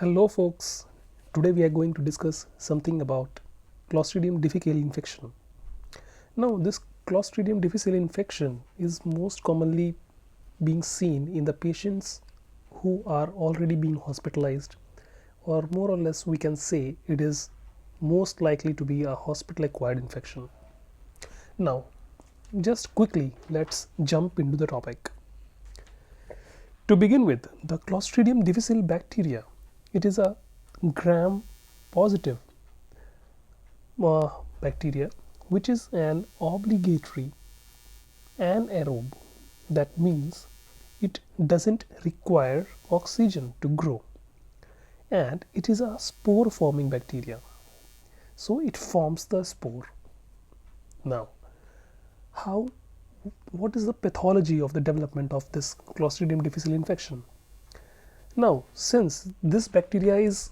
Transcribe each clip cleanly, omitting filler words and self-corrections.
Hello folks, today we are going to discuss something about Clostridium difficile infection. Now this Clostridium difficile infection is most commonly being seen in the patients who are already being hospitalized, or more or less we can say it is most likely to be a hospital acquired infection. Now just quickly let's jump into the topic. To begin with, the Clostridium difficile bacteria, it is a gram-positive bacteria which is an obligatory anaerobe. That means it doesn't require oxygen to grow, and it is a spore forming bacteria, so it forms the spore. Now what is the pathology of the development of this Clostridium difficile infection? Now, since this bacteria is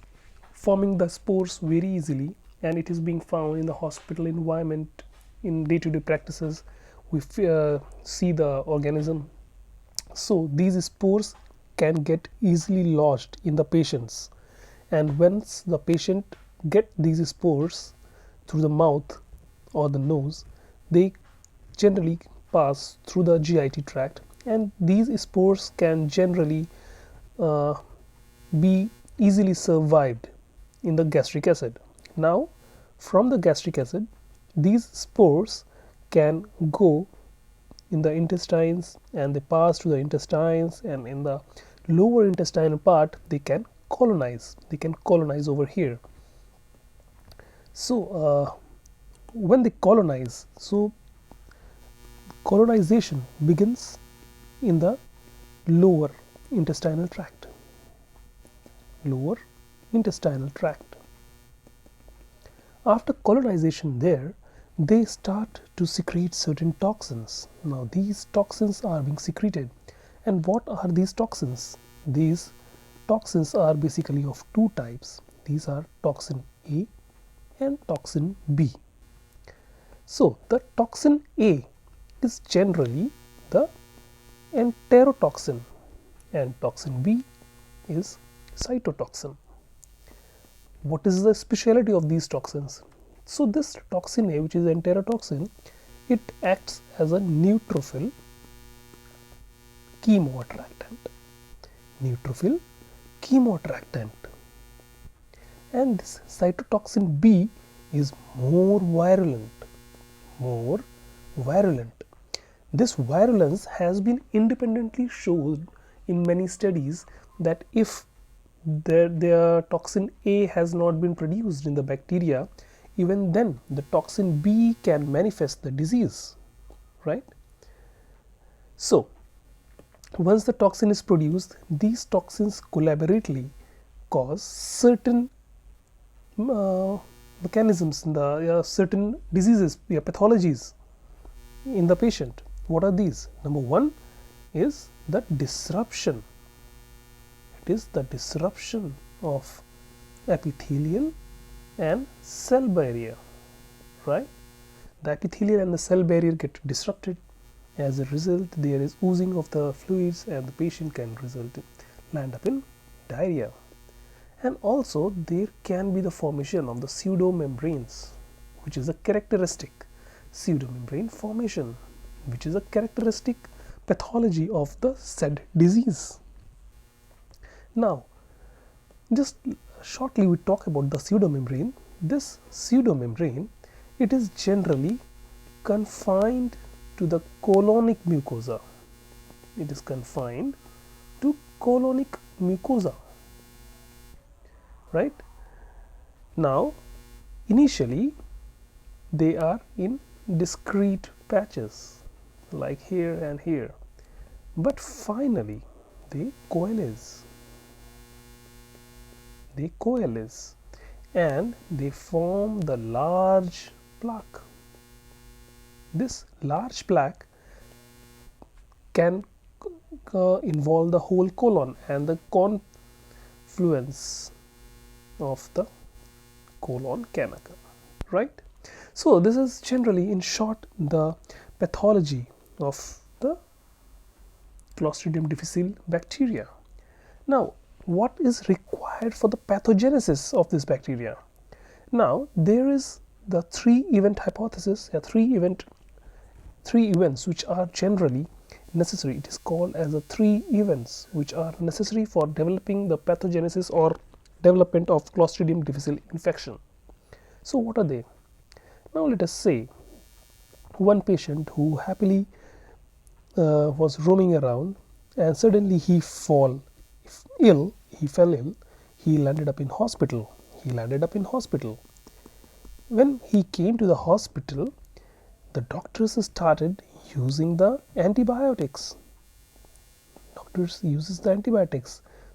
forming the spores very easily and it is being found in the hospital environment, in day-to-day practices we see the organism, so these spores can get easily lodged in the patients, and once the patient get these spores through the mouth or the nose, they generally pass through the GIT tract, and these spores can generally be easily survived in the gastric acid. Now from the gastric acid, these spores can go in the intestines and they pass through the intestines, and in the lower intestinal part they can colonize over here. So when they colonize, so colonization begins in the lower intestinal tract. After colonization there, they start to secrete certain toxins. Now these toxins are being secreted, and what are these toxins? These toxins are basically of two types. These are toxin A and toxin B. So the toxin A is generally the enterotoxin and toxin B is cytotoxin. What is the speciality of these toxins? So this toxin A, which is enterotoxin, it acts as a neutrophil chemoattractant. And this cytotoxin B is more virulent. This virulence has been independently shown in many studies that if the toxin A has not been produced in the bacteria, even then the toxin B can manifest the disease, right? So once the toxin is produced, these toxins collaboratively cause certain mechanisms in the certain diseases, pathologies in the patient. What are these? Number one is the disruption. It is the disruption of epithelial and cell barrier, right? The epithelial and the cell barrier get disrupted. As a result, there is oozing of the fluids, and the patient can land up in diarrhea. And also there can be the formation of the pseudomembranes, which is a characteristic pseudomembrane formation, which is a characteristic pathology of the said disease. Now just shortly we talk about the pseudomembrane. This pseudomembrane, it is generally confined to the colonic mucosa. Right? Now initially they are in discrete patches like here and here, but finally they coalesce and they form the large plaque. This large plaque can involve the whole colon, and the confluence of the colon can occur, right? So this is generally, in short, the pathology of the Clostridium difficile bacteria. Now what is required for the pathogenesis of this bacteria. Now there is the three event hypothesis, three events which are generally necessary. It is called as the three events which are necessary for developing the pathogenesis or development of Clostridium difficile infection. So what are they? Now let us say one patient who happily was roaming around and suddenly he fell ill, he landed up in hospital. When he came to the hospital, the doctors started using the antibiotics.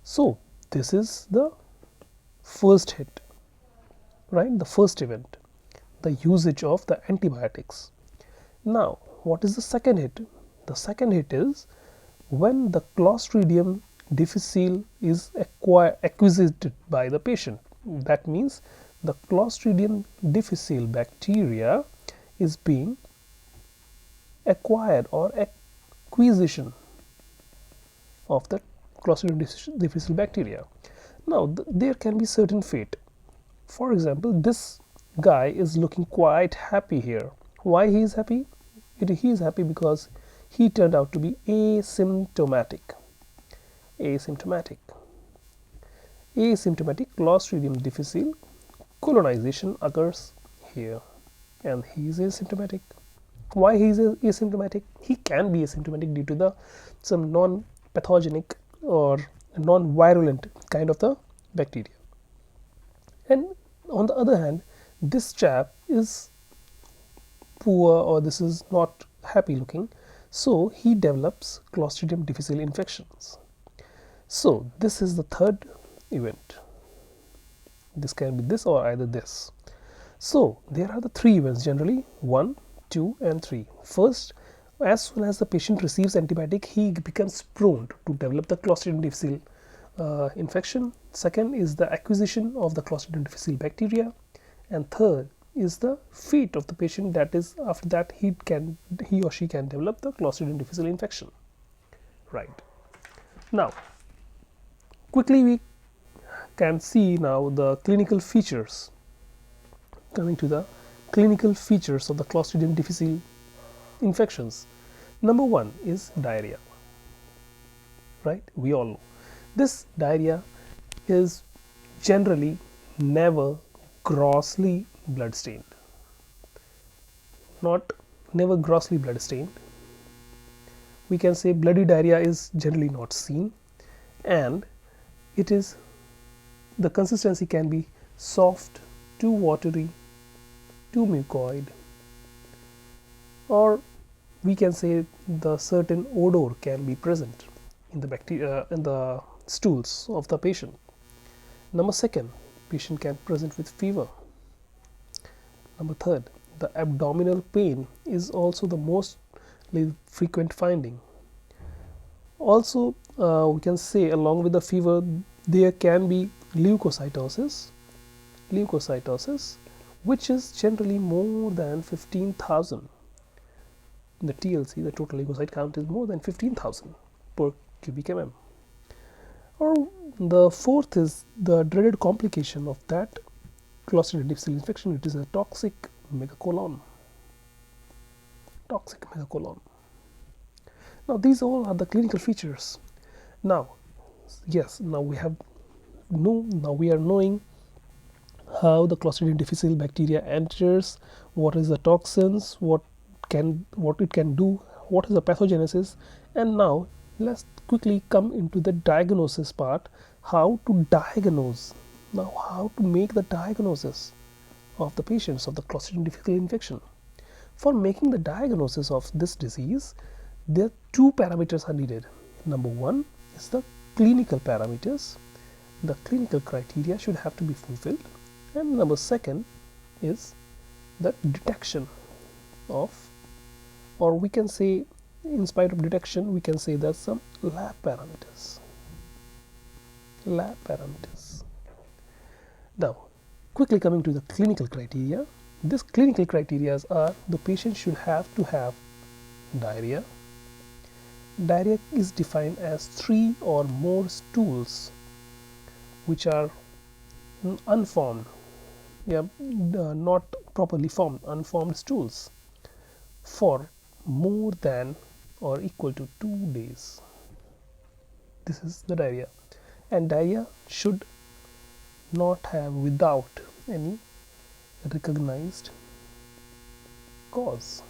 So this is the first hit, right? The first event, the usage of the antibiotics. Now what is the second hit? The second hit is when the Clostridium difficile is acquisited by the patient. That means the Clostridium difficile bacteria is being acquired, or acquisition of the Clostridium difficile bacteria. Now there can be certain fate. For example, this guy is looking quite happy here. Why he is happy? He is happy because he turned out to be asymptomatic. Asymptomatic Clostridium difficile colonization occurs here, and he is asymptomatic. Why he is asymptomatic? He can be asymptomatic due to some non-pathogenic or non-virulent kind of the bacteria. And on the other hand, this chap is poor, or this is not happy looking, so he develops Clostridium difficile infections. So this is the third event. This can be this or either this. So there are the three events generally: 1, 2 and 3. First, as soon as the patient receives antibiotic, he becomes prone to develop the Clostridium difficile infection. Second is the acquisition of the Clostridium difficile bacteria, and third is the fate of the patient, that is after that he or she can develop the Clostridium difficile infection. Right. Now quickly we can see now the clinical features. Coming to the clinical features of the Clostridium difficile infections. Number 1 is diarrhea. Right? We all know this diarrhea is generally never grossly blood stained. Never grossly blood stained. We can say bloody diarrhea is generally not seen, and it is, the consistency can be soft to watery to mucoid, or we can say the certain odor can be present in the bacteria in the stools of the patient. Number 2, patient can present with fever. Number 3, the abdominal pain is also the most frequent finding. Also we can say along with the fever there can be leukocytosis, which is generally more than 15,000. The TLC, the total leukocyte count, is more than 15,000 per cubic mm. Or the 4th is the dreaded complication of that Clostridium difficile infection. It is a toxic megacolon. Now these all are the clinical features. Now we are knowing how the Clostridium difficile bacteria enters, what is the toxins, what it can do, what is the pathogenesis, and now let's quickly come into the diagnosis part. How to diagnose, how to make the diagnosis of the patients of the Clostridium difficile infection. For making the diagnosis of this disease, there are 2 parameters are needed. Number 1 is the clinical parameters. The clinical criteria should have to be fulfilled, and number 2 is the detection of, or we can say, in spite of detection, we can say there's some lab parameters. Now quickly coming to the clinical criteria. This clinical criteria are: the patient should have to have diarrhea. Diarrhea is defined as 3 or more stools which are unformed, not properly formed, unformed stools for more than or equal to 2 days. This is the diarrhea, and diarrhea should not have without any recognized cause,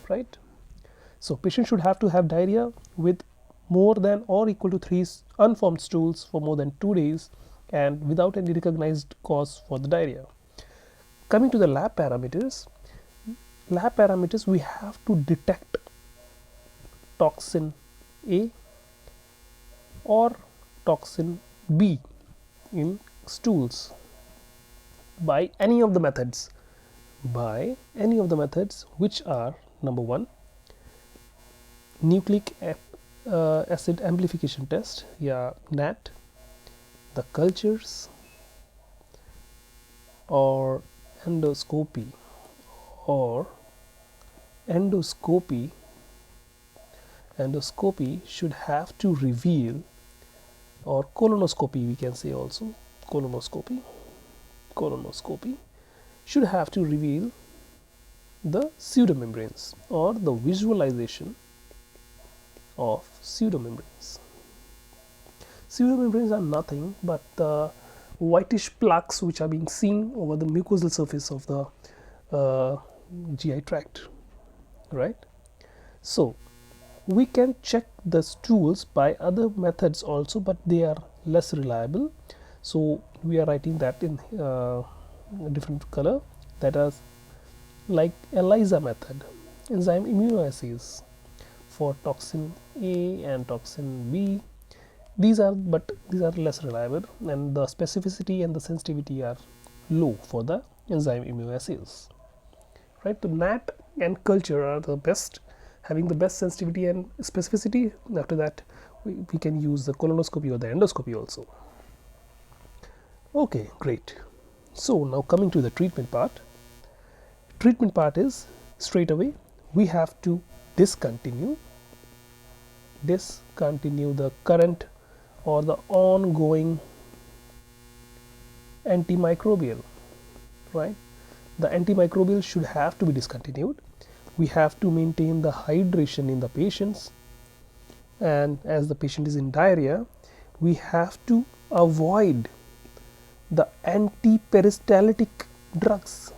right? So patient should have to have diarrhea with more than or equal to 3 unformed stools for more than 2 days and without any recognized cause for the diarrhea. Coming to the lab parameters, we have to detect toxin A or toxin B in stools by any of the methods, which are: number 1, nucleic acid amplification test, NAT, the cultures, or endoscopy should have to reveal, or colonoscopy we can say also, colonoscopy should have to reveal the pseudomembranes or the visualization of pseudomembranes. Pseudomembranes are nothing but the whitish plaques which are being seen over the mucosal surface of the GI tract, right? So we can check the stools by other methods also, but they are less reliable, so we are writing that in a different color, that is like ELISA method, enzyme immunoassays for toxin A and toxin B. These are less reliable, and the specificity and the sensitivity are low for the enzyme immunoassays, right? The NAT and culture are the best, having the best sensitivity and specificity. After that we can use the colonoscopy or the endoscopy also. Okay, great. So now coming to the treatment part. Treatment part is, straight away we have to discontinue the current or the ongoing antimicrobial, right? The antimicrobial should have to be discontinued. We have to maintain the hydration in the patients, and as the patient is in diarrhea, we have to avoid the antiperistaltic drugs,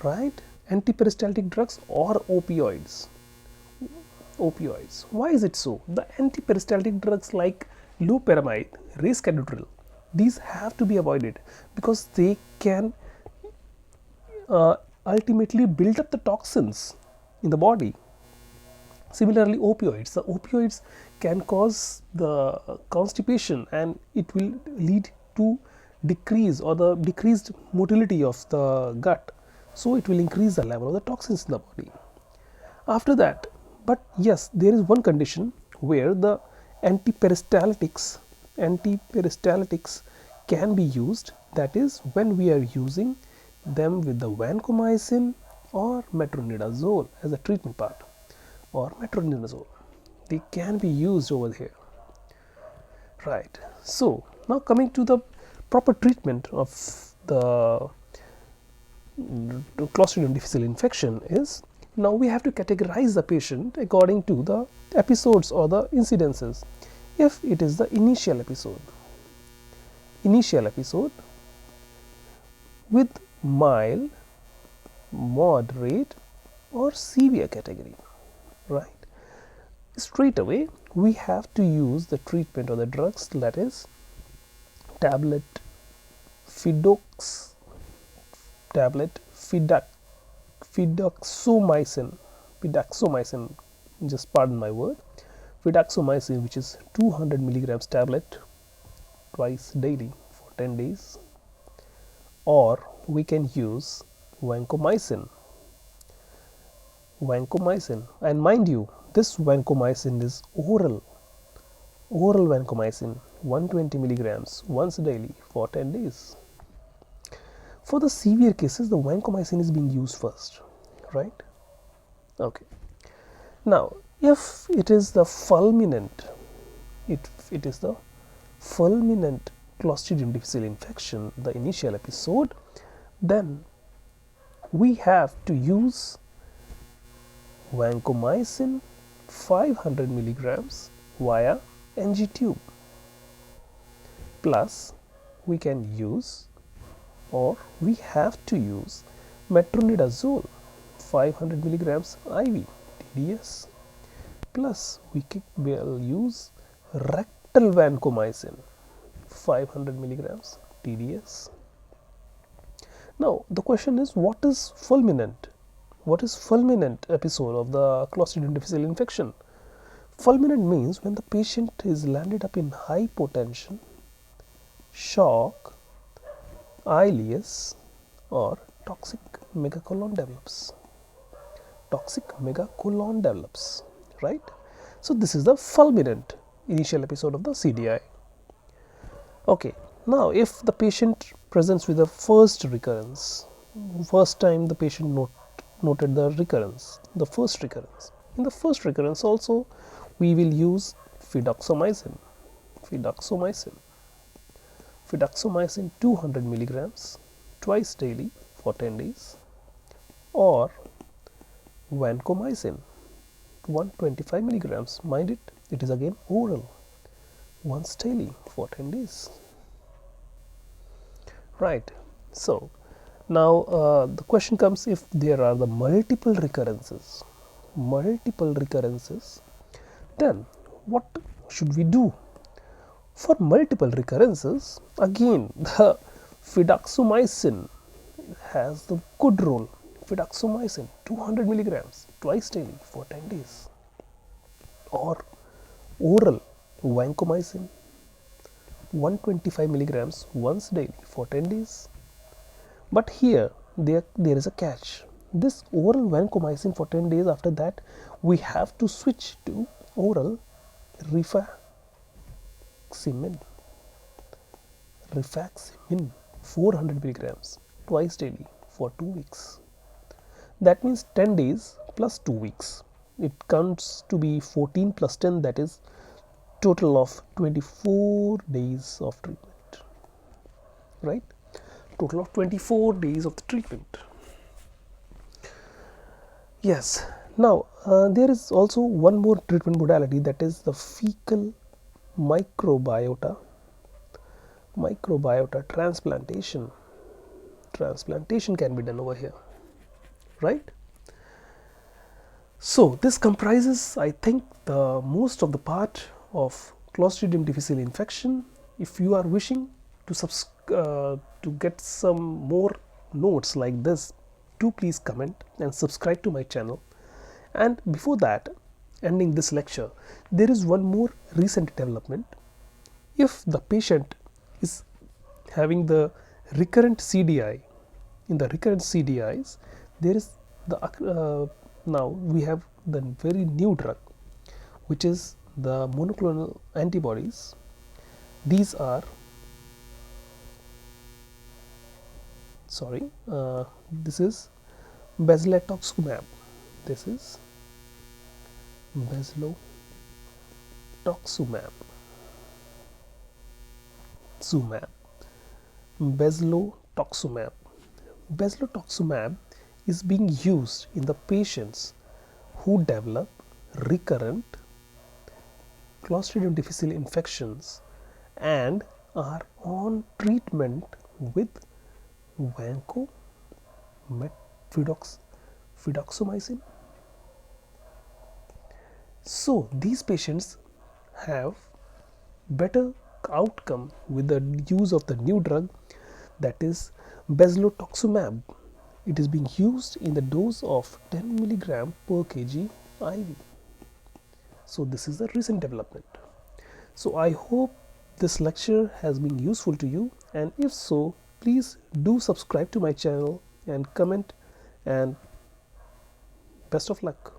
right? Antiperistaltic drugs or opioids. Why is it so? The antiperistaltic drugs like loperamide, risperidone, these have to be avoided because they can ultimately build up the toxins in the body. Similarly, opioids. The opioids can cause the constipation, and it will lead to decreased motility of the gut. So it will increase the level of the toxins in the body. After that, but yes, there is one condition where the antiperistaltics can be used, that is when we are using them with the vancomycin or metronidazole as a treatment part, or metronidazole. They can be used over here, right? So now coming to the proper treatment of the Clostridium difficile infection is, now we have to categorize the patient according to the episodes or the incidences. If it is the initial episode with mild, moderate, or severe category, right? Straight away we have to use the treatment or the drugs, that is tablet fidaxomicin, just pardon my word, fidaxomicin, which is 200 milligrams tablet twice daily for 10 days, or we can use vancomycin, and mind you, this vancomycin is oral vancomycin, 120 milligrams once daily for 10 days. For the severe cases, the vancomycin is being used first, right? Okay. Now, If it is the fulminant, it is the fulminant Clostridium difficile infection, the initial episode, then we have to use vancomycin 500 milligrams via NG tube, plus we can use, or we have to use, metronidazole 500 milligrams IV TDS, plus we will use rectal vancomycin 500 milligrams TDS. Now the question is, what is fulminant? What is fulminant episode of the Clostridium difficile infection? Fulminant means when the patient is landed up in hypotension, shock, ileus, or toxic megacolon develops. Toxic megacolon develops, right? So this is the fulminant initial episode of the CDI. Okay, now if the patient presents with a first recurrence, first time the patient noted the recurrence, the first recurrence. In the first recurrence also we will use fidaxomicin 200 milligrams twice daily for 10 days, or vancomycin 125 milligrams, mind it is again oral, once daily for 10 days. Right. So now the question comes, if there are the multiple recurrences, then what should we do? For multiple recurrences, again the fidaxomicin has the good role. Fidaxomicin 200 milligrams twice daily for 10 days, or oral vancomycin 125 milligrams once daily for 10 days. But here there is a catch. This oral vancomycin for 10 days, after that we have to switch to oral rifaximin 400 milligrams twice daily for 2 weeks. That means 10 days plus 2 weeks. It comes to be 14 plus 10, that is total of 24 days of treatment, right? Total of 24 days of the treatment. Yes. Now there is also one more treatment modality, that is the fecal microbiota transplantation. Transplantation can be done over here, right? So this comprises, I think, the most of the part of Clostridium difficile infection. If you are wishing to get some more notes like this, do please comment and subscribe to my channel. And before that, ending this lecture, there is one more recent development. If the patient is having the recurrent CDI, in the recurrent CDIs, there is the now we have the very new drug, which is the monoclonal antibodies. These are this is bezlotoxumab. This is bezlotoxumab. Bezlotoxumab is being used in the patients who develop recurrent Clostridium difficile infections and are on treatment with fidaxomicin. So these patients have better outcome with the use of the new drug, that is bezlotoxumab. It is being used in the dose of 10 milligram per kg IV. So this is the recent development. So I hope this lecture has been useful to you, and if so, please do subscribe to my channel and comment, and best of luck.